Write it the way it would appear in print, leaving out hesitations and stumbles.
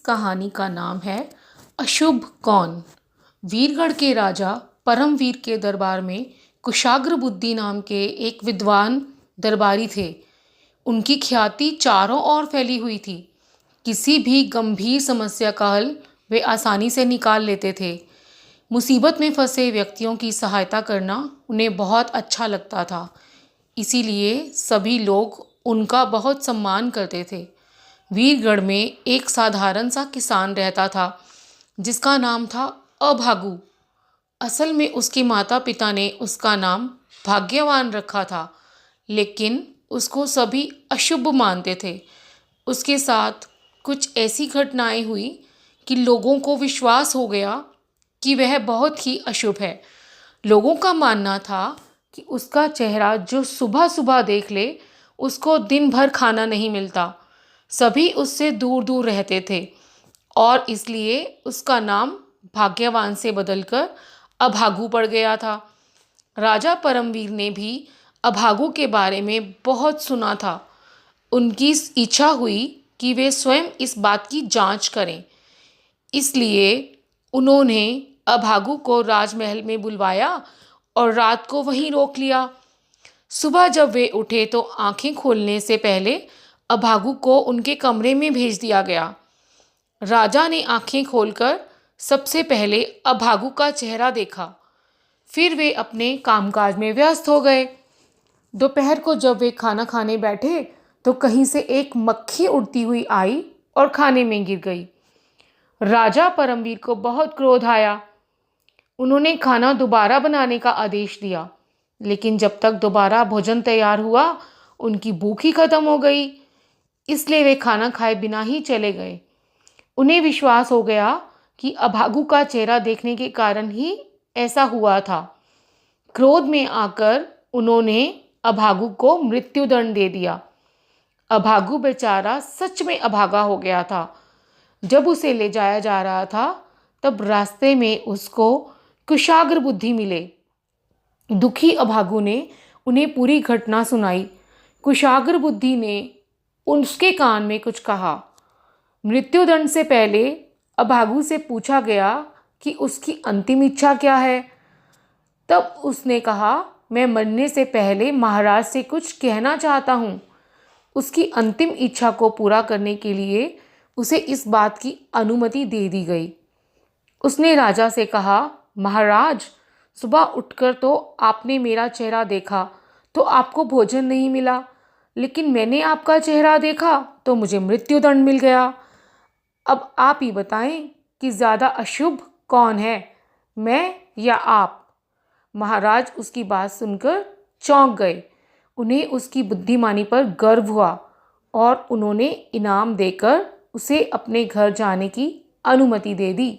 कहानी का नाम है अशुभ कौन। वीरगढ़ के राजा परमवीर के दरबार में कुशाग्र बुद्धि नाम के एक विद्वान दरबारी थे। उनकी ख्याति चारों ओर फैली हुई थी। किसी भी गंभीर समस्या का हल वे आसानी से निकाल लेते थे। मुसीबत में फंसे व्यक्तियों की सहायता करना उन्हें बहुत अच्छा लगता था। इसीलिए सभी लोग उनका बहुत सम्मान करते थे। वीरगढ़ में एक साधारण सा किसान रहता था जिसका नाम था अभागु। असल में उसके माता पिता ने उसका नाम भाग्यवान रखा था, लेकिन उसको सभी अशुभ मानते थे। उसके साथ कुछ ऐसी घटनाएं हुई कि लोगों को विश्वास हो गया कि वह बहुत ही अशुभ है। लोगों का मानना था कि उसका चेहरा जो सुबह सुबह देख ले उसको दिन भर खाना नहीं मिलता। सभी उससे दूर दूर रहते थे और इसलिए उसका नाम भाग्यवान से बदलकर अभागु पड़ गया था। राजा परमवीर ने भी अभागु के बारे में बहुत सुना था। उनकी इच्छा हुई कि वे स्वयं इस बात की जांच करें। इसलिए उन्होंने अभागु को राजमहल में बुलवाया और रात को वहीं रोक लिया। सुबह जब वे उठे तो आंखें खोलने से पहले अभागु को उनके कमरे में भेज दिया गया। राजा ने आंखें खोलकर सबसे पहले अभागु का चेहरा देखा। फिर वे अपने कामकाज में व्यस्त हो गए। दोपहर को जब वे खाना खाने बैठे तो कहीं से एक मक्खी उड़ती हुई आई और खाने में गिर गई। राजा परमवीर को बहुत क्रोध आया। उन्होंने खाना दोबारा बनाने का आदेश दिया, लेकिन जब तक दोबारा भोजन तैयार हुआ उनकी भूख ही खत्म हो गई। इसलिए वे खाना खाए बिना ही चले गए। उन्हें विश्वास हो गया कि अभागु का चेहरा देखने के कारण ही ऐसा हुआ था। क्रोध में आकर उन्होंने अभागु को मृत्युदंड दे दिया। अभागु बेचारा सच में अभागा हो गया था। जब उसे ले जाया जा रहा था तब रास्ते में उसको कुशाग्र बुद्धि मिले। दुखी अभागु ने उन्हें पूरी घटना सुनाई। कुशाग्र बुद्धि ने उसके कान में कुछ कहा। मृत्युदंड से पहले अभागु से पूछा गया कि उसकी अंतिम इच्छा क्या है। तब उसने कहा, मैं मरने से पहले महाराज से कुछ कहना चाहता हूँ। उसकी अंतिम इच्छा को पूरा करने के लिए उसे इस बात की अनुमति दे दी गई। उसने राजा से कहा, महाराज, सुबह उठकर तो आपने मेरा चेहरा देखा तो आपको भोजन नहीं मिला, लेकिन मैंने आपका चेहरा देखा तो मुझे मृत्युदंड मिल गया। अब आप ही बताएं कि ज़्यादा अशुभ कौन है, मैं या आप? महाराज उसकी बात सुनकर चौंक गए। उन्हें उसकी बुद्धिमानी पर गर्व हुआ और उन्होंने इनाम देकर उसे अपने घर जाने की अनुमति दे दी।